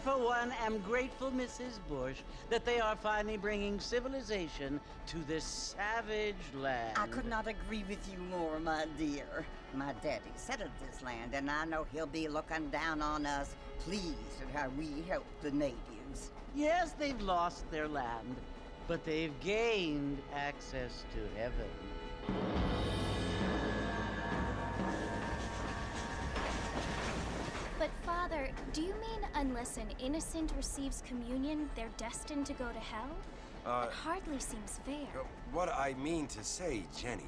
for one, am grateful, Mrs. Bush, that they are finally bringing civilization to this savage land. I could not agree with you more, my dear. My daddy settled this land, and I know he'll be looking down on us, pleased at how we help the natives. Yes, they've lost their land, but they've gained access to heaven. But Father, do you mean unless an innocent receives communion, they're destined to go to hell? That hardly seems fair. What I mean to say, Jenny,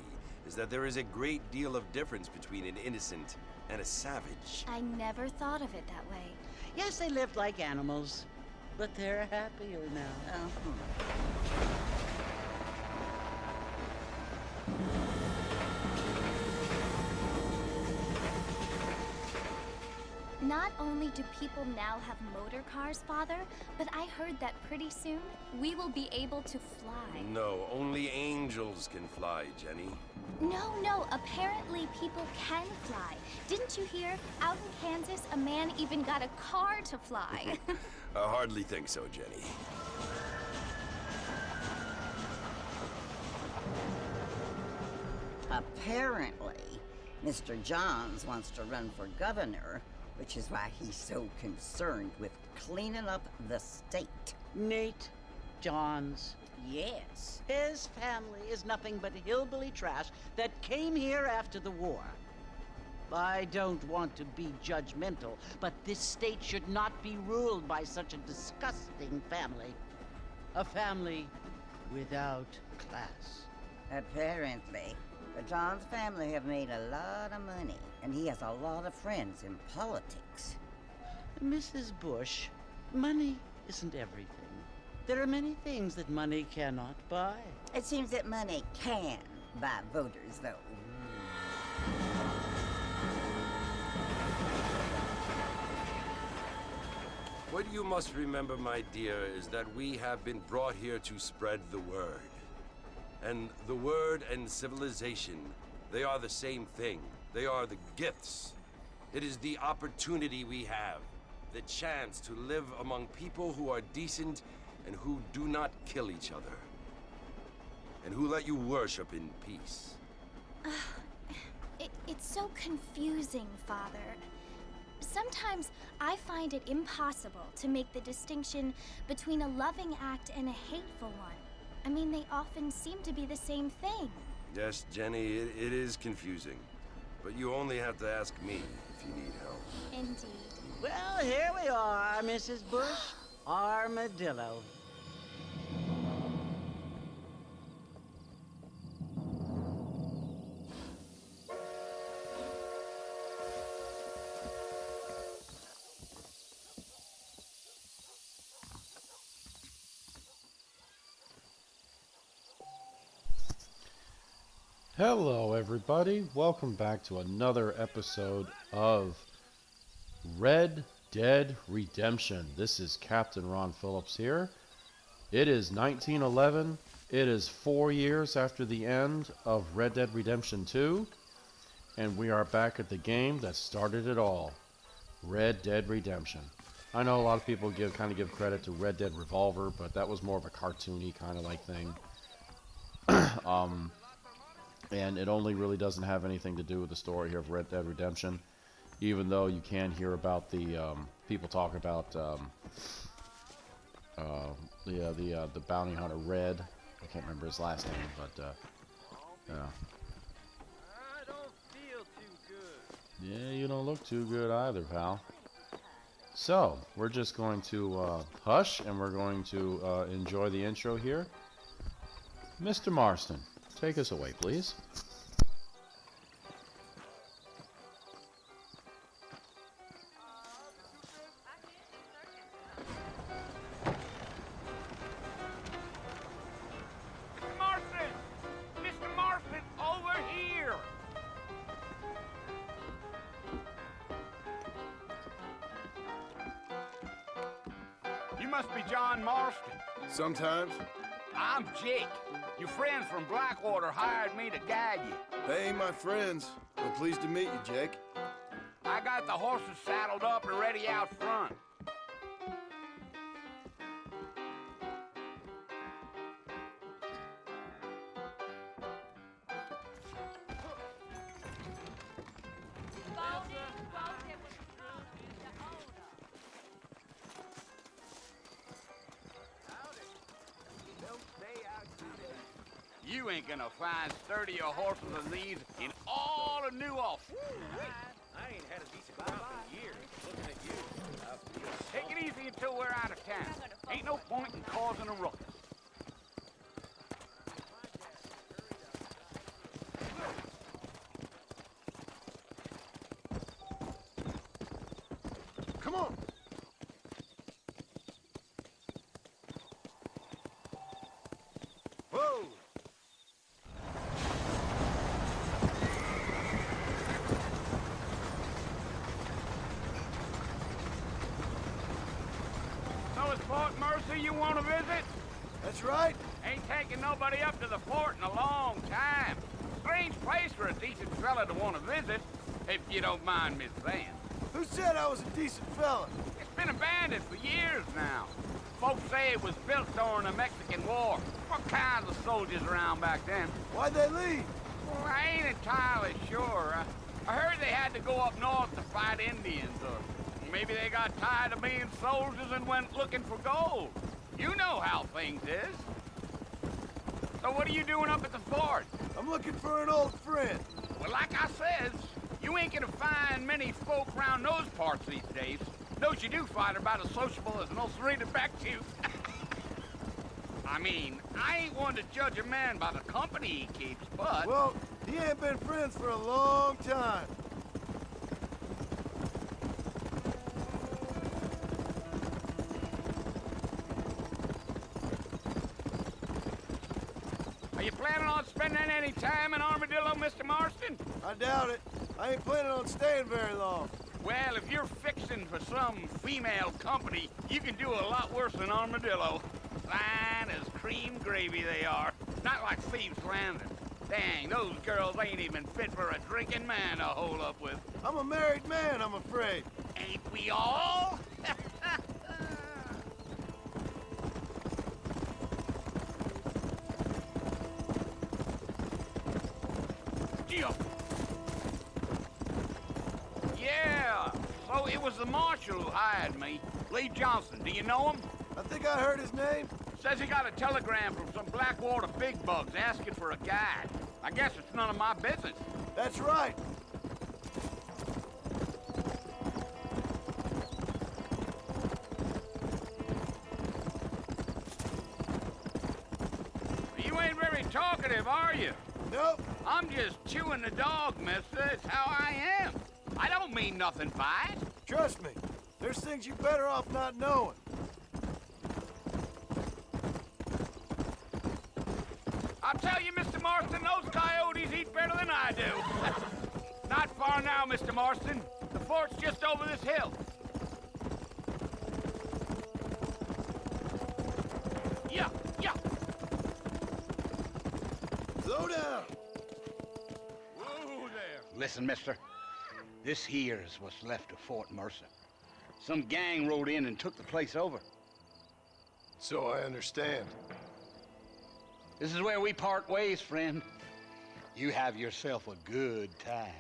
is that there is a great deal of difference between an innocent and a savage. I never thought of it that way. Yes, they lived like animals, but they're happier now. Not only do people now have motor cars, Father, but I heard that pretty soon we will be able to fly. No, only angels can fly, Jenny. No, apparently people can fly. Didn't you hear? Out in Kansas, a man even got a car to fly. I hardly think so, Jenny. Apparently, Mr. Johns wants to run for governor, which is why he's so concerned with cleaning up the state. Nate Johns. Yes. His family is nothing but hillbilly trash that came here after the war. I don't want to be judgmental, but this state should not be ruled by such a disgusting family. A family without class. Apparently. The Johns family have made a lot of money, and he has a lot of friends in politics. Mrs. Bush, money isn't everything. There are many things that money cannot buy. It seems that money can buy voters, though. What you must remember, my dear, is that we have been brought here to spread the word. And the word and civilization, they are the same thing. They are the gifts. It is the opportunity we have, the chance to live among people who are decent and who do not kill each other, and who let you worship in peace. It's so confusing, Father. Sometimes I find it impossible to make the distinction between a loving act and a hateful one. I mean, they often seem to be the same thing. Yes, Jenny, it is confusing. But you only have to ask me if you need help. Indeed. Well, here we are, Mrs. Bush. Armadillo. Hello everybody, welcome back to another episode of Red Dead Redemption. This is Captain Ron Phillips here. It is 1911. It is 4 years after the end of Red Dead Redemption 2. And we are back at the game that started it all. Red Dead Redemption. I know a lot of people give credit to Red Dead Revolver, but that was more of a cartoony kind of like thing. And it only really doesn't have anything to do with the story here of Red Dead Redemption, even though you can hear about the people talk about the bounty hunter Red. I can't remember his last name, but yeah. I don't feel too good. Yeah, you don't look too good either, pal. So we're just going to hush, and we're going to enjoy the intro here. Mr. Marston, take us away, please. Mr. Marston! Mr. Marston, over here! You must be John Marston. Sometimes. I'm Jake. Your friends from Blackwater hired me to guide you. They ain't my friends. We're pleased to meet you, Jake. I got the horses saddled up and ready out front. You ain't gonna find sturdier horses than these in all of New Ulster. I ain't had a decent crop in years. Looking at you, I feel Take it easy until we're out of town. Ain't no point in causing a ruckus. Come on. Whoa! So it's Fort Mercy you want to visit? That's right. Ain't taking nobody up to the fort in a long time. Strange place for a decent fella to want to visit, if you don't mind me saying. Who said I was a decent fella? It's been abandoned for years now. Folks say it was built during the Mexican War. What kinds of soldiers around back then? Why'd they leave? Well, I ain't entirely sure. I heard they had to go up north to fight Indians, or maybe they got tired of being soldiers and went looking for gold. You know how things is. So what are you doing up at the fort? I'm looking for an old friend. Well, like I said, you ain't gonna find many folk around those parts these days. Those you do find are about as sociable as an ulcerated back tooth. I mean, I ain't one to judge a man by the company he keeps, but... Well, he ain't been friends for a long time. Are you planning on spending any time in Armadillo, Mr. Marston? I doubt it. I ain't planning on staying very long. Well, if you're fixing for some female company, you can do a lot worse than Armadillo. Fine as cream gravy they are. Not like Thieves' Landing. Dang, those girls ain't even fit for a drinking man to hold up with. I'm a married man, I'm afraid. Ain't we all? Yeah, so it was the marshal who hired me. Lee Johnson, do you know him? I think I heard his name. Says he got a telegram from some Blackwater big bugs asking for a guide. I guess it's none of my business. That's right. You ain't very talkative, are you? Nope. I'm just chewing the dog, mister. It's how I am. I don't mean nothing by it. Trust me. There's things you're better off not knowing. I'll tell you, Mr. Marston, those coyotes eat better than I do. Not far now, Mr. Marston. The fort's just over this hill. Yeah, yeah. Slow down. Whoa there. Listen, mister. This here is what's left of Fort Mercer. Some gang rode in and took the place over. So I understand. This is where we part ways, friend. You have yourself a good time.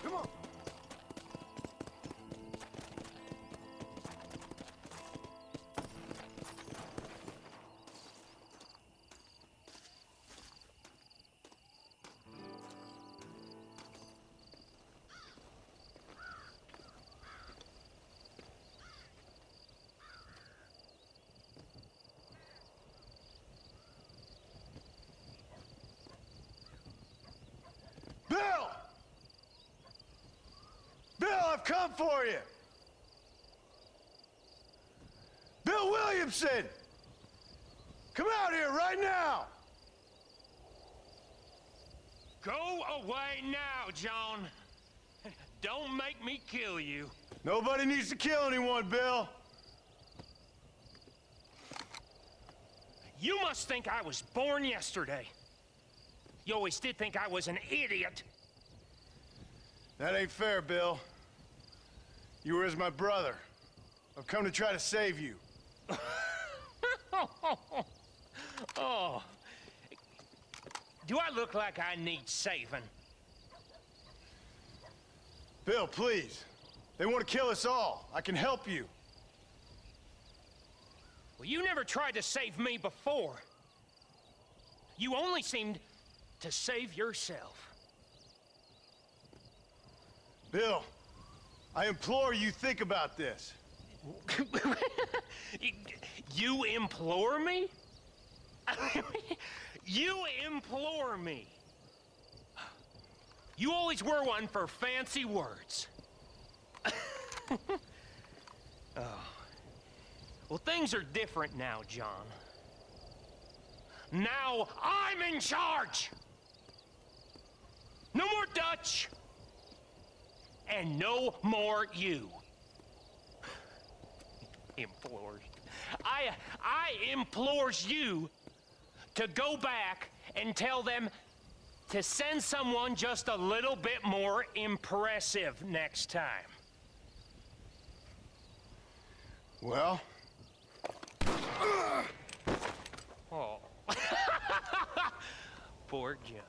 Come on. Bill! Bill, I've come for you! Bill Williamson! Come out here right now! Go away now, John. Don't make me kill you. Nobody needs to kill anyone, Bill. You must think I was born yesterday. You always did think I was an idiot. That ain't fair, Bill. You were as my brother. I've come to try to save you. Oh. Do I look like I need saving? Bill, please. They want to kill us all. I can help you. Well, you never tried to save me before. You only seemed to save yourself. Bill, I implore you think about this. You implore me? You implore me. You always were one for fancy words. Oh. Well, things are different now, John. Now I'm in charge! No more Dutch! And no more you. Implores. I implores you to go back and tell them to send someone just a little bit more impressive next time. Well? Oh. Poor John.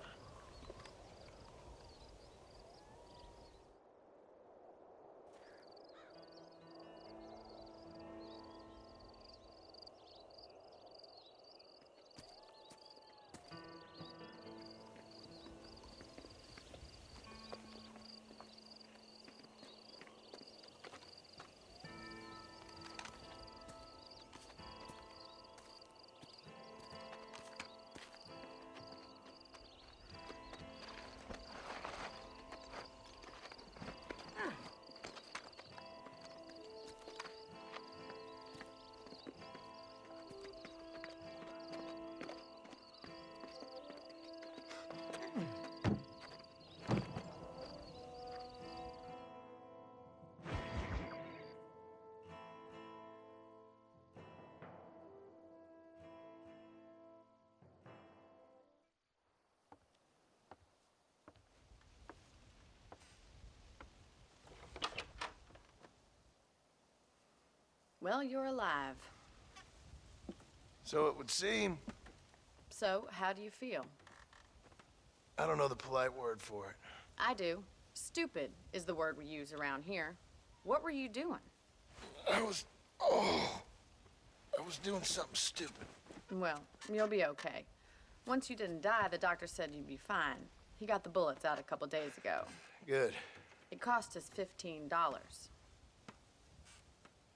Well, you're alive. So it would seem. So, how do you feel? I don't know the polite word for it. I do. Stupid is the word we use around here. What were you doing? I was doing something stupid. Well, you'll be okay. Once you didn't die, the doctor said you'd be fine. He got the bullets out a couple days ago. Good. It cost us $15.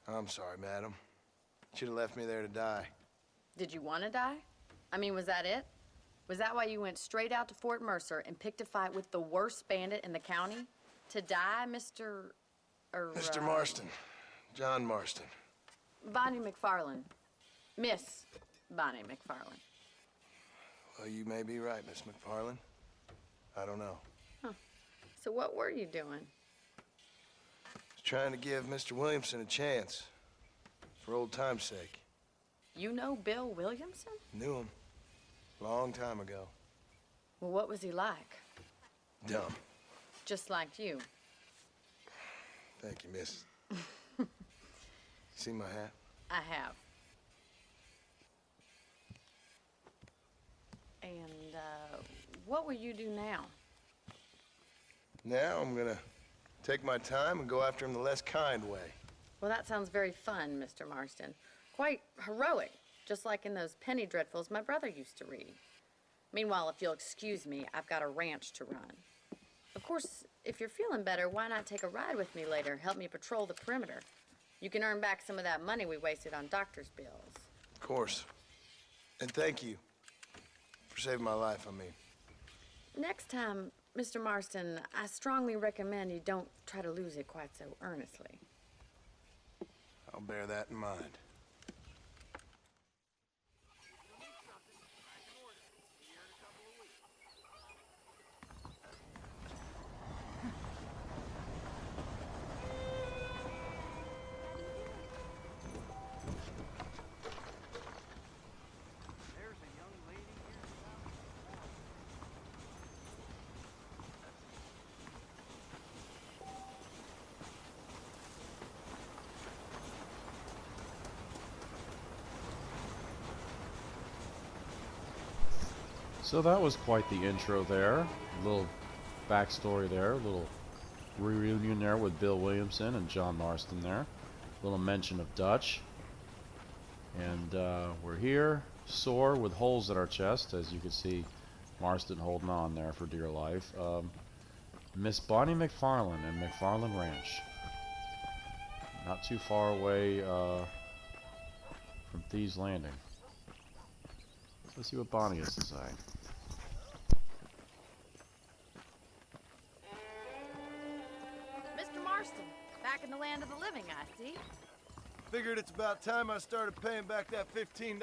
I'm sorry, madam. Should have left me there to die. Did you want to die? I mean, was that it? Was that why you went straight out to Fort Mercer and picked a fight with the worst bandit in the county? To die, Mr. Mr. Marston. John Marston. Bonnie McFarland. Miss Bonnie McFarland. Well, you may be right, Miss McFarland. I don't know. Huh. So what were you doing? Trying to give Mr. Williamson a chance. For old time's sake. You know Bill Williamson? Knew him. Long time ago. Well, what was he like? Dumb. Just like you. Thank you, miss. See my hat? I have. And, what will you do now? Now I'm gonna take my time and go after him the less kind way. Well, that sounds very fun, Mr. Marston. Quite heroic, just like in those penny dreadfuls my brother used to read. Meanwhile, if you'll excuse me, I've got a ranch to run. Of course, if you're feeling better, why not take a ride with me later? Help me patrol the perimeter. You can earn back some of that money we wasted on doctor's bills. Of course. And thank you for saving my life, I mean. Next time, Mr. Marston, I strongly recommend you don't try to lose it quite so earnestly. I'll bear that in mind. So that was quite the intro there. A little backstory there, a little reunion there with Bill Williamson and John Marston there. Little mention of Dutch. And we're here, sore with holes in our chest, as you can see Marston holding on there for dear life. Miss Bonnie McFarlane and McFarlane Ranch. Not too far away from Thieves Landing. Let's see what Bonnie has to say. Mr. Marston, back in the land of the living, I see. Figured it's about time I started paying back that $15.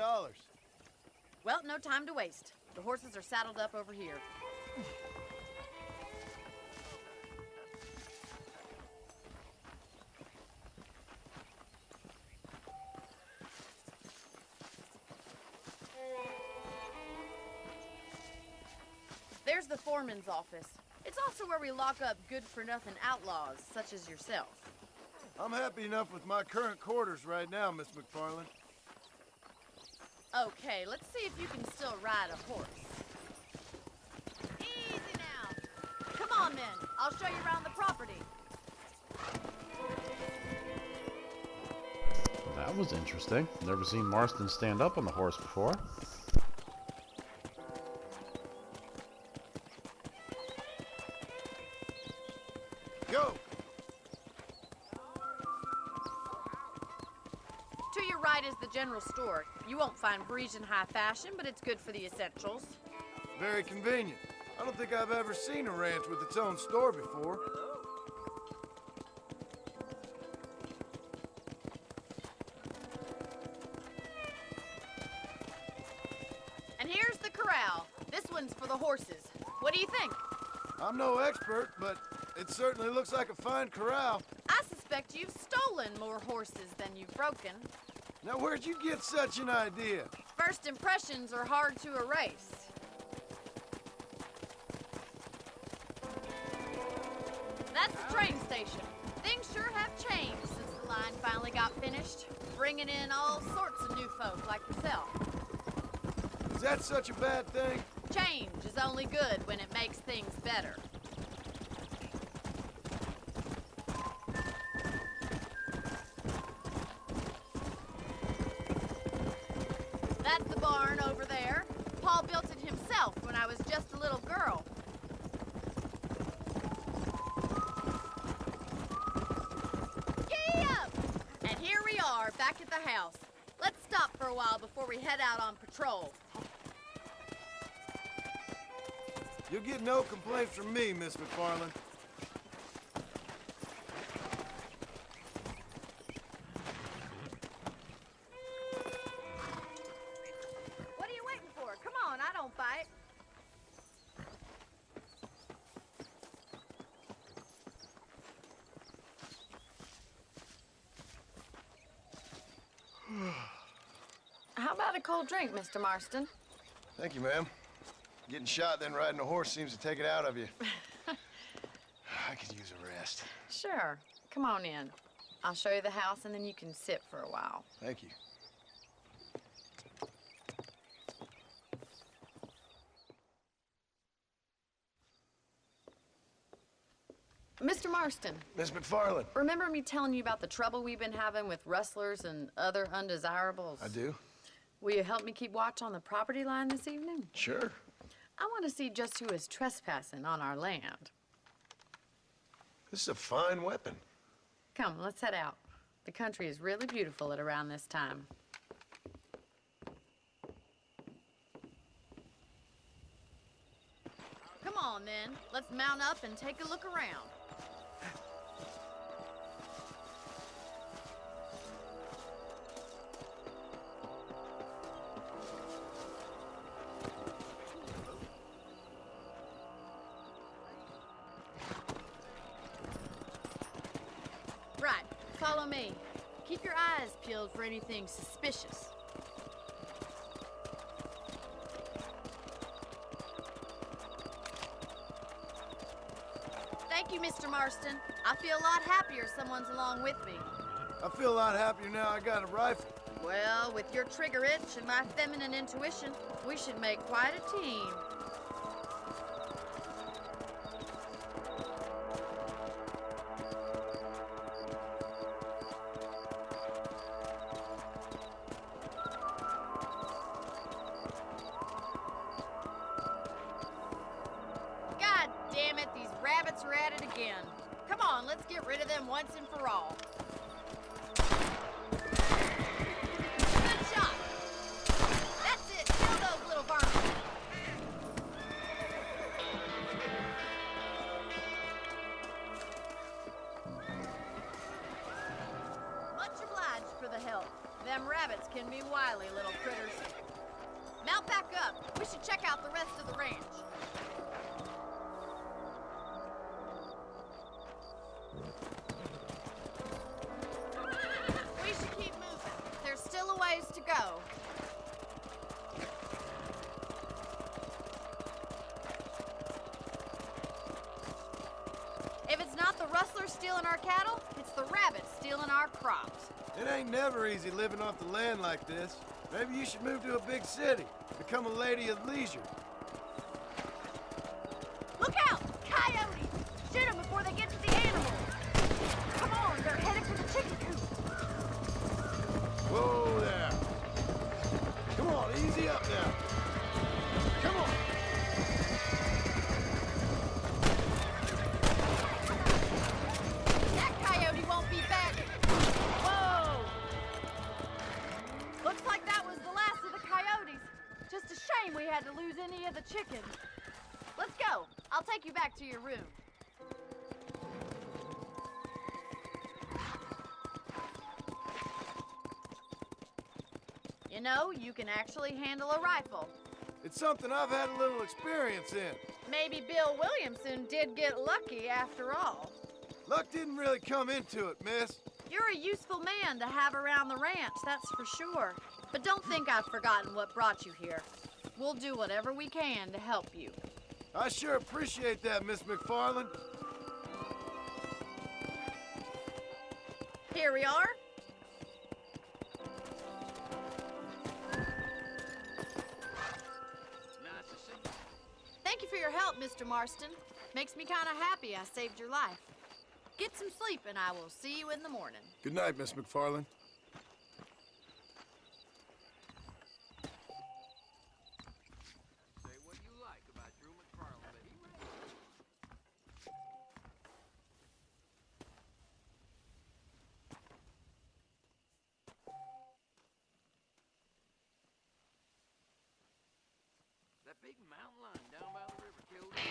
Well, no time to waste. The horses are saddled up over here. There's the foreman's office. It's also where we lock up good-for-nothing outlaws, such as yourself. I'm happy enough with my current quarters right now, Miss McFarlane. Okay, let's see if you can still ride a horse. Easy now. Come on, then. I'll show you around the property. That was interesting. Never seen Marston stand up on the horse before. Go! To your right is the general store. You won't find Parisian high fashion, but it's good for the essentials. Very convenient. I don't think I've ever seen a ranch with its own store before. And here's the corral. This one's for the horses. What do you think? I'm no expert, but it certainly looks like a fine corral. I suspect you've stolen more horses than you've broken. Now, where'd you get such an idea? First impressions are hard to erase. That's the train station. Things sure have changed since the line finally got finished, bringing in all sorts of new folk like yourself. Is that such a bad thing? Change is only good when it makes things better. That's the barn over there. Paul built it himself when I was just a little girl. Giddy up! And here we are, back at the house. Let's stop for a while before we head out on patrol. You'll get no complaints from me, Miss McFarlane. What are you waiting for? Come on, I don't bite. How about a cold drink, Mr. Marston? Thank you, ma'am. Getting shot, then riding a horse seems to take it out of you. I could use a rest. Sure. Come on in. I'll show you the house, and then you can sit for a while. Thank you. Mr. Marston, Miss McFarlane. remember me telling you about the trouble we've been having with rustlers and other undesirables? I do? Will you help me keep watch on the property line this evening? Sure. I want to see just who is trespassing on our land. This is a fine weapon. Come, let's head out. The country is really beautiful at around this time. Come on, then. Let's mount up and take a look around. Right, follow me. Keep your eyes peeled for anything suspicious. Thank you, Mr. Marston. I feel a lot happier someone's along with me. I feel a lot happier now I got a rifle. Well, with your trigger itch and my feminine intuition, we should make quite a team. on, let's get rid of them once and for all. Good shot. That's it. Kill those little varmints. Much obliged for the help. Them rabbits can be wily little critters. Mount back up. We should check out the rest of the ranch. We should keep moving. There's still a ways to go. If it's not the rustlers stealing our cattle, it's the rabbits stealing our crops. It ain't never easy living off the land like this. Maybe you should move to a big city. Become a lady of leisure. Look out! Coyotes! Shoot them before they get to the animals! Come on, they're headed for the chicken coop! Whoa there. Come on, easy up now. Come on. That coyote won't be back! Whoa! Looks like that was the last of the coyotes. Just a shame we had to lose any of the chickens. Let's go. I'll take you back to your room. You know, you can actually handle a rifle. It's something I've had a little experience in. Maybe Bill Williamson did get lucky after all. Luck didn't really come into it, miss. You're a useful man to have around the ranch, that's for sure. But don't think I've forgotten what brought you here. We'll do whatever we can to help you. I sure appreciate that, Miss McFarland. Here we are. Thank you for your help, Mr. Marston. Makes me kind of happy I saved your life. Get some sleep, and I will see you in the morning. Good night, Miss McFarland. Say what you like about Drew McFarland, but he that big mountain lion down by the river killed him.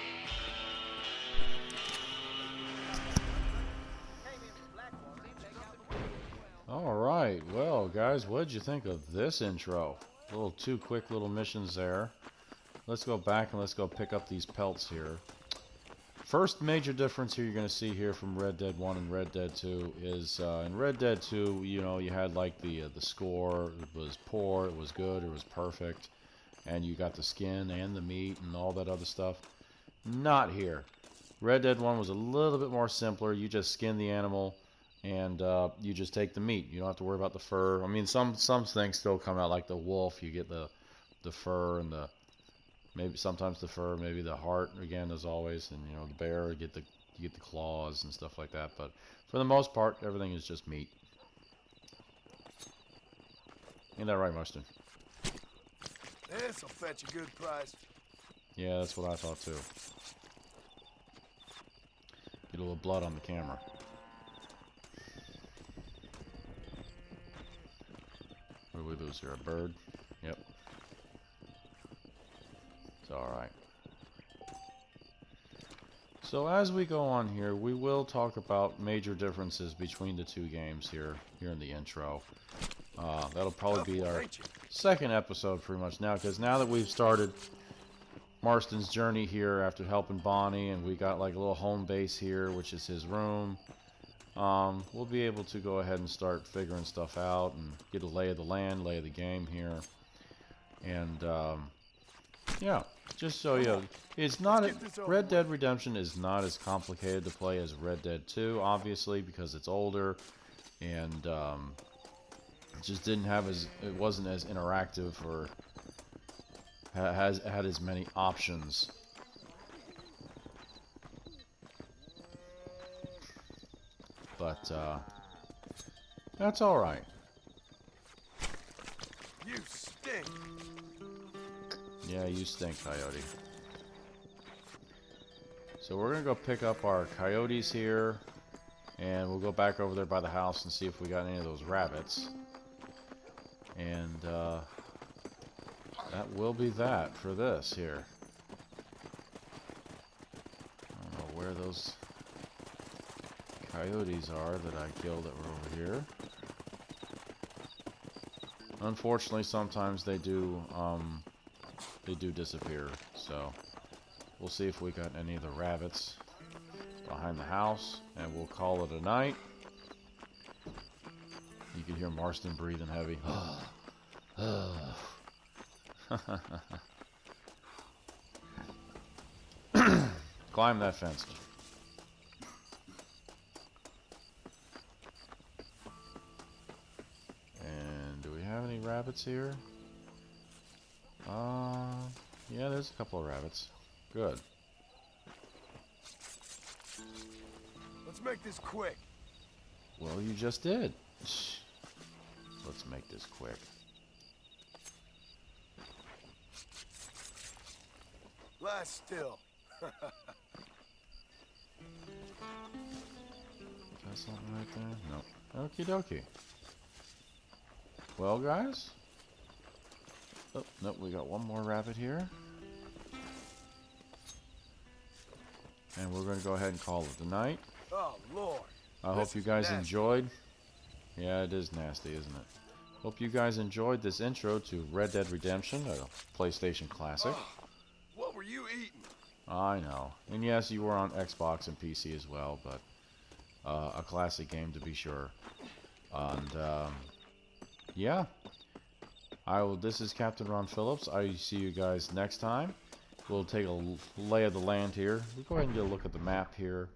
Came in from Blackwater, seemed to take out the wind. All right, well, guys, what did you think of this intro? Two quick little missions there. Let's go back and let's go pick up these pelts here. First major difference here you're going to see here from Red Dead 1 and Red Dead 2 is in Red Dead 2, you know, you had like the score. It was poor, it was good, it was perfect, and you got the skin and the meat and all that other stuff. Not here. Red Dead 1 was a little bit more simpler. You just skin the animal and you just take the meat. You don't have to worry about the fur. I mean, some things still come out, like the wolf. You get the fur and maybe sometimes the fur, maybe the heart again, as always, and you know, the bear you get the claws and stuff like that. But for the most part, everything is just meat. Ain't that right, Marston? This'll fetch a good price. Yeah, that's what I thought too. Get a little blood on the camera. What do we lose here? A bird? Yep. It's alright. So as we go on here, we will talk about major differences between the two games here in the intro. That'll probably be our second episode pretty much now, because now that we've started Marston's journey here after helping Bonnie, and we got like a little home base here, which is his room, we'll be able to go ahead and start figuring stuff out and get a lay of the land, lay of the game here. And yeah, just so you know, it's not Red Dead Redemption is not as complicated to play as Red Dead 2, obviously, because it's older, and it just didn't have it wasn't as interactive or had as many options. But that's all right. You stink. Yeah, you stink, Coyote. So we're gonna go pick up our coyotes here, And we'll go back over there by the house and see if we got any of those rabbits. And that will be that for this here. I don't know where those coyotes are that I killed that were over here. Unfortunately, sometimes they do disappear. So we'll see if we got any of the rabbits behind the house, and we'll call it a night. You can hear Marston breathing heavy. Climb that fence. And do we have any rabbits here? Yeah, there's a couple of rabbits. Good. Let's make this quick. Well, you just did. Let's make this quick. Lie still. Got something right there? No. Okie dokie. Well, guys. Oh, nope, we got one more rabbit here. And we're going to go ahead and call it the night. Oh, Lord. I hope you guys enjoyed. Yeah, it is nasty, isn't it? Hope you guys enjoyed this intro to Red Dead Redemption, a PlayStation classic. What were you eating? I know. And yes, you were on Xbox and PC as well, but a classic game to be sure. And yeah. This is Captain Ron Phillips. I see you guys next time. We'll take a lay of the land here. We'll go ahead and get a look at the map here.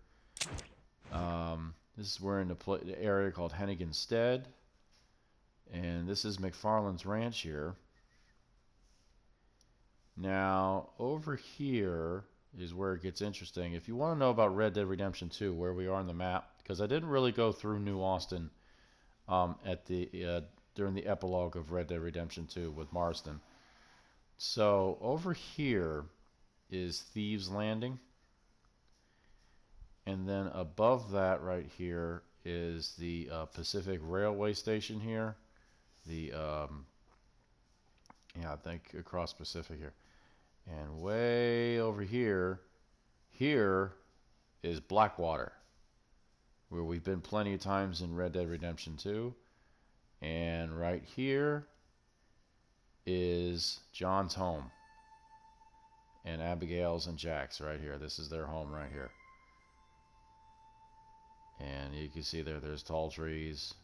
We're in the area called Hennigan Stead. And this is McFarland's Ranch here. Now, over here is where it gets interesting. If you want to know about Red Dead Redemption 2, where we are on the map, because I didn't really go through New Austin during the epilogue of Red Dead Redemption 2 with Marston. So, over here is Thieves Landing. And then above that right here is the Pacific Railway Station here. I think across Pacific here. And way over here is Blackwater, where we've been plenty of times in Red Dead Redemption 2. And right here is John's home. And Abigail's and Jack's right here. This is their home right here. And you can see there's tall trees,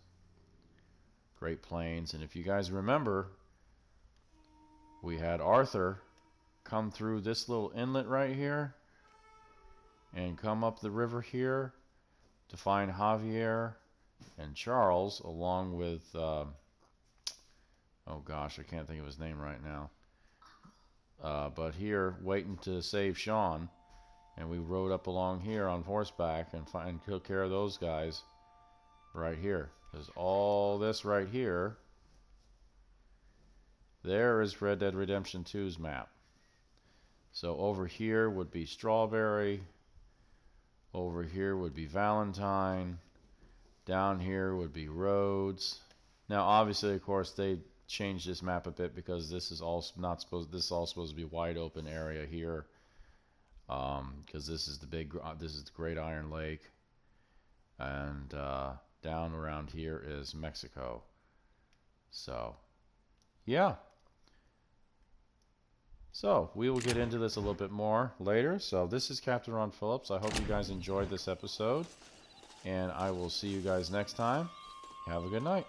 Great Plains. And if you guys remember, we had Arthur come through this little inlet right here and come up the river here to find Javier and Charles, along with oh gosh, I can't think of his name right now, but here waiting to save Sean. And we rode up along here on horseback and took care of those guys right here. There's all this right here. There is Red Dead Redemption 2's map. So over here would be Strawberry. Over here would be Valentine. Down here would be Rhodes. Now, obviously, of course, they changed this map a bit because this is all supposed to be wide open area here. Because this is the Great Iron Lake, and down around here is Mexico. So, yeah. So, we will get into this a little bit more later. So, this is Captain Ron Phillips. I hope you guys enjoyed this episode, and I will see you guys next time. Have a good night.